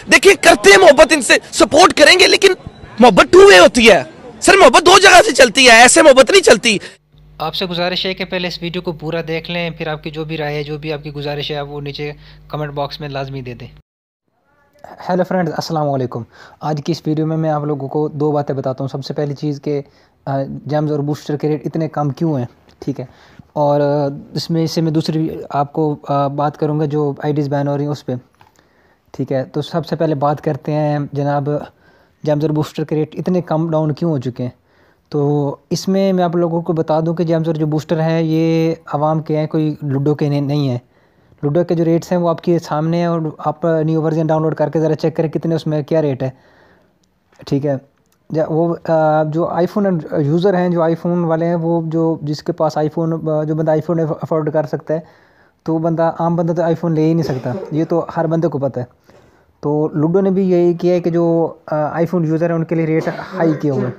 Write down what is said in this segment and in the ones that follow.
देखिए करते हैं मोहब्बत, इनसे सपोर्ट करेंगे, लेकिन मोहब्बत टू वे होती है सर, मोहब्बत दो जगह से चलती है, ऐसे मोहब्बत नहीं चलती। आपसे गुजारिश है कि पहले इस वीडियो को पूरा देख लें, फिर आपकी जो भी राय है, जो भी आपकी गुजारिश है, आप वो नीचे कमेंट बॉक्स में लाजमी दे दें। हेलो फ्रेंड्स, अस्सलाम वालेकुम। आज की इस वीडियो में मैं आप लोगों को दो बातें बताता हूँ। सबसे पहली चीज़ कि जेम्स और बूस्टर के रेट इतने कम क्यों हैं, ठीक है। और इसमें इससे मैं दूसरी आपको बात करूँगा जो आईडीज़ बैन हो रही हैं उस पर, ठीक है। तो सबसे पहले बात करते हैं जनाब, जेम्स और बूस्टर के रेट इतने कम डाउन क्यों हो चुके हैं। तो इसमें मैं आप लोगों को बता दूं कि जेम्स और जो बूस्टर हैं ये आवाम के हैं, कोई लूडो के नहीं है। लूडो के जो रेट्स हैं वो आपके सामने हैं, और आप न्यू वर्जन डाउनलोड करके ज़रा चेक करें कितने उसमें क्या रेट है, ठीक है। जो आईफोन यूज़र हैं, जो आईफोन वाले हैं, वो जो जिसके पास आईफोन, जो बंदा आईफोन अफोर्ड कर सकता है, तो बंदा आम बंदा तो आईफोन ले ही नहीं सकता, ये तो हर बंदे को पता है। तो लूडो ने भी यही किया है कि जो आईफोन यूज़र है उनके लिए रेट हाई किए हुए हैं,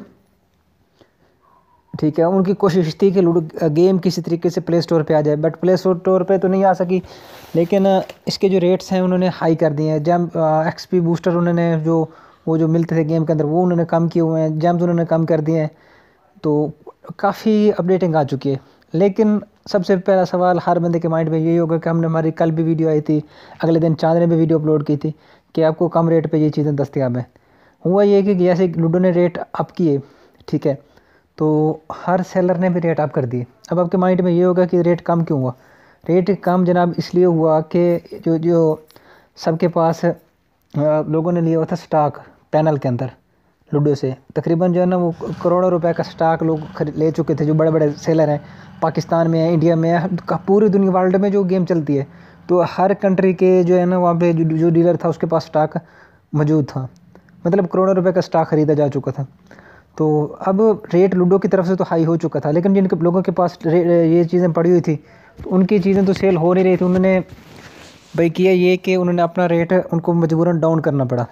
ठीक है। उनकी कोशिश थी कि लूडो गेम किसी तरीके से प्ले स्टोर पे आ जाए, बट प्ले स्टोर पे तो नहीं आ सकी। लेकिन इसके जो रेट्स हैं उन्होंने हाई कर दिए हैं। जैम एक्सपी बूस्टर उन्होंने जो मिलते थे गेम के अंदर वो उन्होंने कम किए हुए हैं, जेम्स उन्होंने कम कर दिए हैं। तो काफ़ी अपडेटिंग आ चुकी है। लेकिन सबसे पहला सवाल हर बंदे के माइंड में यही होगा कि हमारी कल भी वीडियो आई थी, अगले दिन चांद ने भी वीडियो अपलोड की थी कि आपको कम रेट पे ये चीज़ें दस्तियाब हैं। हुआ ये कि जैसे लूडो ने रेट अप किए, ठीक है, तो हर सेलर ने भी रेट अप कर दिए। अब आपके माइंड में ये होगा कि रेट कम क्यों हुआ। रेट कम जनाब इसलिए हुआ कि जो सबके पास लोगों ने लिया हुआ था स्टॉक पैनल के अंदर लूडो से, तकरीबन जो है ना वो करोड़ों रुपए का स्टॉक लोग ले चुके थे। जो बड़े बड़े सेलर हैं, पाकिस्तान में है, इंडिया में है, पूरी दुनिया वर्ल्ड में जो गेम चलती है, तो हर कंट्री के जो है ना वहाँ पे जो डीलर था उसके पास स्टॉक मौजूद था। मतलब करोड़ों रुपए का स्टॉक ख़रीदा जा चुका था। तो अब रेट लूडो की तरफ से तो हाई हो चुका था, लेकिन जिन लोगों के पास ये चीज़ें पड़ी हुई थी तो उनकी चीज़ें तो सेल हो नहीं रही थी। उन्होंने भाई किया ये कि उन्होंने अपना रेट उनको मजबूरन डाउन करना पड़ा,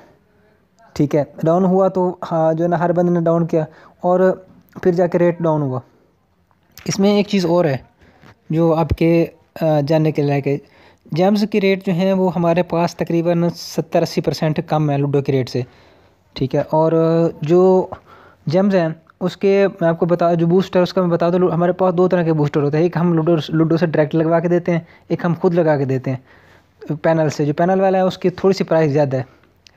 ठीक है। डाउन हुआ तो हाँ जो है ना हर बंदे ने डाउन किया, और फिर जाके रेट डाउन हुआ। इसमें एक चीज़ और है जो आपके जानने के लायक है। जेम्स की रेट जो है वो हमारे पास तकरीबन 70-80% कम है लूडो के रेट से, ठीक है। और जो जेम्स हैं उसके मैं आपको बता, जो बूस्टर उसका मैं बता दूँ, हमारे पास दो तरह के बूस्टर होते हैं। एक हम लूडो से डायरेक्ट लगवा के देते हैं, एक हम खुद लगा के देते हैं पैनल से। जो पैनल वाला है उसकी थोड़ी सी प्राइस ज़्यादा है,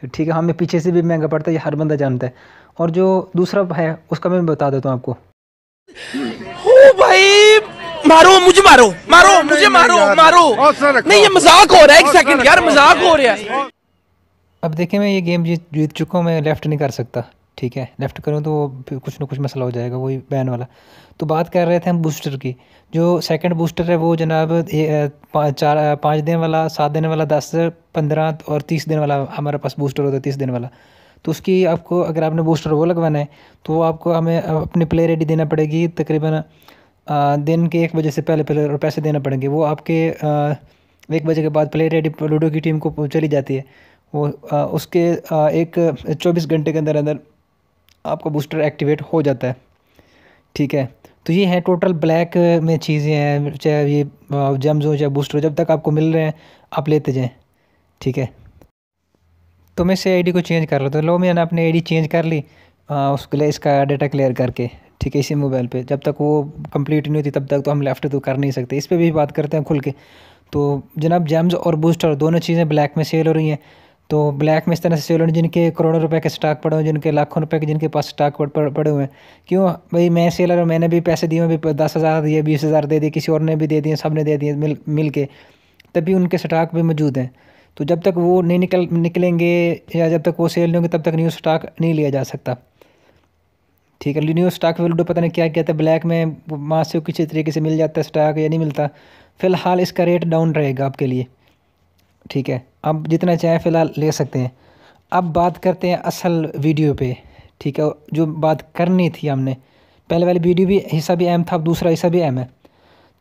ठीक है, हमें पीछे से भी महंगा पड़ता है, ये हर बंदा जानता है। और जो दूसरा है उसका मैं बता देता हूँ आपको। ओ भाई, मारो मुझे, मारो मारो मुझे, मारो मारो, नहीं ये मजाक हो रहा है, एक सेकंड यार, मजाक हो रहा है। अब देखिए मैं ये गेम जीत चुका हूँ, मैं लेफ़्ट नहीं कर सकता, ठीक है। लेफ़्ट करूँ तो फिर कुछ ना कुछ मसला हो जाएगा, वही बैन वाला। तो बात कर रहे थे हम बूस्टर की। जो सेकंड बूस्टर है वो जनाब 5 दिन वाला, 7 दिन वाला, 10, 15 और 30 दिन वाला हमारे पास बूस्टर होता है, 30 दिन वाला। तो उसकी आपको अगर आपने बूस्टर वो लगवाना है तो आपको हमें अपनी प्ले रेडी देना पड़ेगी। तकरीबन दिन के 1 बजे से पहले पैसे देना पड़ेंगे। वो आपके 1 बजे के बाद प्ले रेडी लूडो की टीम को चली जाती है। वो उसके एक 24 घंटे के अंदर अंदर आपका बूस्टर एक्टिवेट हो जाता है, ठीक है। तो ये है टोटल ब्लैक में चीज़ें हैं, चाहे ये जेम्स हो चाहे बूस्टर हो, जब तक आपको मिल रहे हैं आप लेते जाएं, ठीक है। तो मैं इसे आईडी को चेंज कर रहा था, लो मैंने अपनी आईडी चेंज कर ली उसके लिए, इसका डाटा क्लियर करके, ठीक है। इसी मोबाइल पे जब तक वो कंप्लीट नहीं होती तब तक तो हम लेफ़्ट तो कर नहीं सकते। इस पर भी बात करते हैं खुल के। तो जनाब जेम्स और बूस्टर दोनों चीज़ें ब्लैक में सेल हो रही हैं। तो ब्लैक में इस तरह से सेल हो रही हैं जिनके करोड़ों रुपए के स्टॉक पड़े हुए हैं, जिनके लाखों रुपए के जिनके पास स्टॉक पड़े हुए हैं। क्यों भाई, मैं सेलर हूँ, मैंने भी पैसे दिए, भी 10,000 दिए, 20,000 दे दिए, किसी और ने भी दे दिए, सब ने दे दिए मिल के, तभी उनके स्टॉक भी मौजूद हैं। तो जब तक वो नहीं निकलेंगे या जब तक वो सेल नहीं होंगे तब तक न्यू स्टॉक नहीं लिया जा सकता, ठीक है। न्यू स्टॉक वैल्यू पता नहीं क्या कहता है, ब्लैक में वहाँ से किसी तरीके से मिल जाता है स्टॉक या नहीं मिलता। फ़िलहाल इसका रेट डाउन रहेगा आपके लिए, ठीक है। आप जितना चाहें फ़िलहाल ले सकते हैं। अब बात करते हैं असल वीडियो पे, ठीक है। जो बात करनी थी हमने, पहले वाली वीडियो भी हिस्सा भी अहम था, अब दूसरा हिस्सा भी अहम है।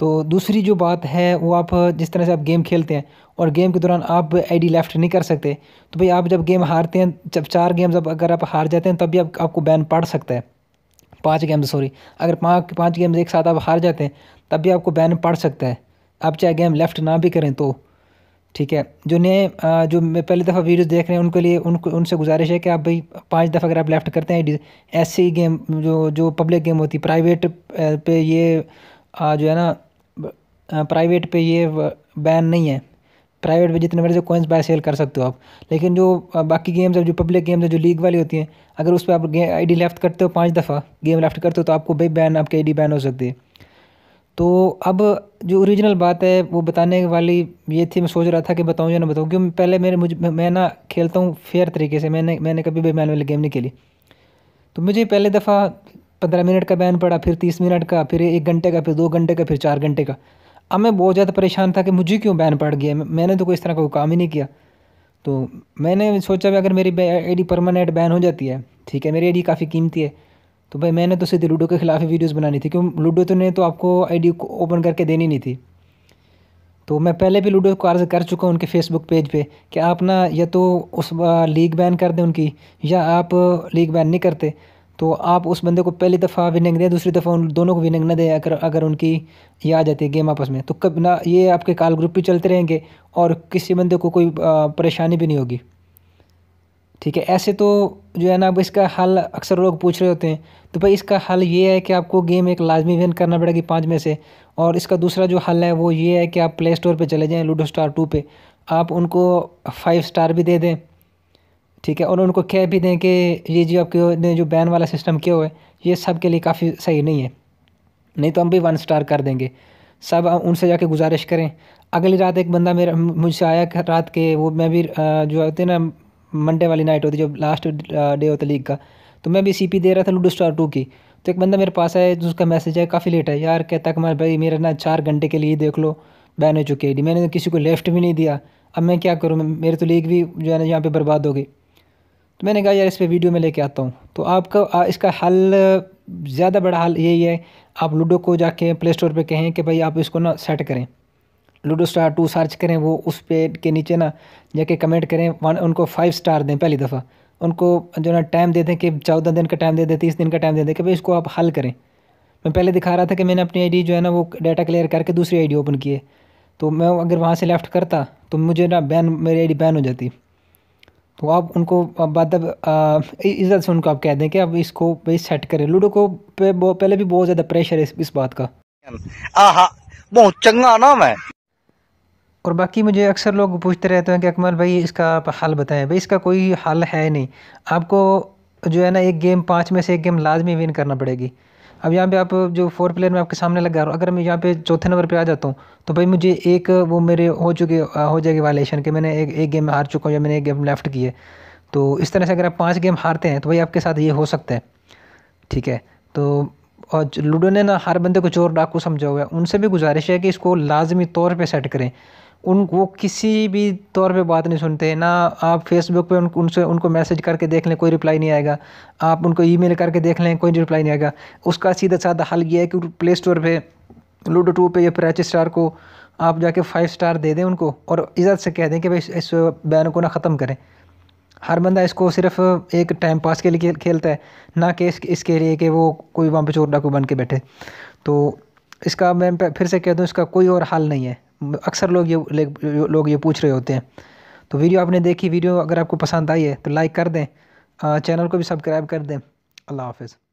तो दूसरी जो बात है वो, आप जिस तरह से आप गेम खेलते हैं और गेम के दौरान आप आईडी लेफ़्ट नहीं कर सकते, तो भाई आप जब गेम हारते हैं, जब 4 गेम्स अगर आप हार जाते हैं तब भी आपको बैन पड़ सकता है। 5 गेम्स सॉरी, अगर 5 गेम्स एक साथ आप हार जाते हैं तब भी आपको बैन पड़ सकता है, आप चाहे गेम लेफ़्ट ना भी करें ठीक है। जो नए जो मैं पहली दफ़ा वीडियोस देख रहे हैं उनके लिए उनसे गुजारिश है कि आप भाई 5 दफ़ा अगर आप लेफ़्ट करते हैं आईडी, ऐसे ही गेम जो पब्लिक गेम होती है प्राइवेट पे ये जो है ना प्राइवेट पे ये बैन नहीं है। प्राइवेट पे जितने मर्जी कॉइन्स बाय सेल कर सकते हो आप, लेकिन जो बाकी गेम्स है, जो पब्लिक गेम्स है, जो लीग वाली होती हैं, अगर उस पर आप आईडी लेफ़्ट करते हो 5 दफ़ा गेम लेफ़्ट करते हो तो आपको भाई बैन, आपकी आईडी बैन हो सकती है। तो अब जो ओरिजिनल बात है वो बताने वाली ये थी, मैं सोच रहा था कि बताऊँ या ना बताऊँ, क्योंकि पहले मैं ना खेलता हूँ फेयर तरीके से, मैंने कभी भी बैन वाली गेम नहीं खेली। तो मुझे पहले दफ़ा 15 मिनट का बैन पड़ा, फिर 30 मिनट का, फिर 1 घंटे का, फिर 2 घंटे का, फिर 4 घंटे का। अब मैं बहुत ज़्यादा परेशान था कि मुझे क्यों बैन पड़ गया, मैंने तो कोई इस तरह का कोई काम ही नहीं किया। तो मैंने सोचा कि अगर मेरी आईडी परमानेंट बैन हो जाती है, ठीक है, मेरी आईडी काफ़ी कीमती है, तो भाई मैंने तो सीधे लूडो के खिलाफ ही वीडियोस बनानी थी, क्यों लूडो तो ने तो आपको आईडी को ओपन करके देनी नहीं थी। तो मैं पहले भी लूडो को अर्ज़ कर चुका हूँ उनके फेसबुक पेज पे कि आप ना या तो उस लीग बैन कर दें उनकी, या आप लीग बैन नहीं करते तो आप उस बंदे को पहली दफ़ा विनिंग दें, दूसरी दफ़ा उन दोनों को विनिंग न दें। अगर उनकी ये आ जाती है गेम आपस में, तो कब ना ये आपके कॉल ग्रुप भी चलते रहेंगे और किसी बंदे को कोई परेशानी भी नहीं होगी, ठीक है। ऐसे तो जो है ना, अब इसका हल अक्सर लोग पूछ रहे होते हैं, तो भाई इसका हल ये है कि आपको गेम एक लाजमी विन करना पड़ेगी 5 में से। और इसका दूसरा जो हल है वो ये है कि आप प्ले स्टोर पे चले जाएं, लूडो स्टार 2 पे, आप उनको 5 स्टार भी दे दें, ठीक है, और उनको कह भी दें कि ये जो आपके ने जो बैन वाला सिस्टम किया हुआ है ये सब के लिए काफ़ी सही नहीं है, नहीं तो हम भी 1 स्टार कर देंगे। सब उनसे जाके गुजारिश करें। अगली रात एक बंदा मुझसे आया रात के, वो मैं भी जो होते हैं ना मंडे वाली नाइट होती है, जो लास्ट डे होता है लीग का, तो मैं भी सीपी दे रहा था लूडो स्टार 2 की। तो एक बंदा मेरे पास आया, उसका मैसेज है काफ़ी लेट है यार, कहता कमाल भाई मेरा ना 4 घंटे के लिए देख लो बैन हो चुकी है, मैंने तो किसी को लेफ्ट भी नहीं दिया, अब मैं क्या करूँ, मेरी तो लीग भी जो है ना यहाँ पर बर्बाद हो गई। तो मैंने कहा यार इस पर वीडियो में लेके आता हूँ। तो आपका इसका हल, ज़्यादा बड़ा हल यही है, आप लूडो को जाके प्ले स्टोर पे कहें कि भाई आप इसको ना सेट करें, लूडो स्टार 2 सर्च करें, वो उस पे के नीचे ना जाके कमेंट करें, उनको 5 स्टार दें पहली दफ़ा, उनको जो ना टाइम दे दें कि 14 दिन का टाइम दे दें, 30 दिन का टाइम दे दें कि भाई इसको आप हल करें। मैं पहले दिखा रहा था कि मैंने अपनी आईडी जो है ना वो डाटा क्लियर करके दूसरी आईडी ओपन की है, तो मैं अगर वहाँ से लेफ़्ट करता तो मुझे ना मेरी आईडी बैन हो जाती। तो आप उनको मतलब इज़्ज़त से उनको आप कह दें कि अब इसको भाई सेट करें। लूडो को पहले भी बहुत ज़्यादा प्रेशर है इस बात का। आहा, बहुत चंगा नाम है। और बाकी मुझे अक्सर लोग पूछते रहते हैं कि अकमल भाई इसका आप हल बताएं। भाई इसका कोई हल है नहीं, आपको जो है ना एक गेम 5 में से एक गेम लाजमी विन करना पड़ेगी। अब यहाँ पे आप जो 4 प्लेयर में आपके सामने लगा रहा हूँ, अगर मैं यहाँ पे चौथे नंबर पे आ जाता हूँ तो भाई मुझे एक वो मेरे हो जाएगी वायलेशन कि मैंने एक गेम में हार चुका हूँ या मैंने एक गेम लेफ्ट की है। तो इस तरह से अगर आप 5 गेम हारते हैं तो भाई आपके साथ ये हो सकता है, ठीक है। तो और लूडो ने ना हर बंदे को चोर डाकू समझा हुआ है, उनसे भी गुजारिश है कि इसको लाजमी तौर पे सेट करें। वो किसी भी तौर पे बात नहीं सुनते ना। आप फेसबुक पे उनको मैसेज करके देख लें, कोई रिप्लाई नहीं आएगा। आप उनको ईमेल करके देख लें, कोई रिप्लाई नहीं आएगा। उसका सीधा साधा हल ये है कि प्ले स्टोर पे लूडो 2 पे या फिर एच स्टार को आप जाके 5 स्टार दे दें उनको, और इज़्ज़त से कह दें कि भाई इस बैन को ना ख़त्म करें। हर बंदा इसको सिर्फ एक टाइम पास के लिए खेलता है, ना कि इसके लिए कि वो कोई वहाँ पे चोर डाकू बन के बैठे। तो इसका मैं फिर से कह दूँ, इसका कोई और हल नहीं है। अक्सर लोग ये पूछ रहे होते हैं। तो वीडियो आपने देखी, वीडियो अगर आपको पसंद आई है तो लाइक कर दें, चैनल को भी सब्सक्राइब कर दें। अल्लाह हाफ़िज़।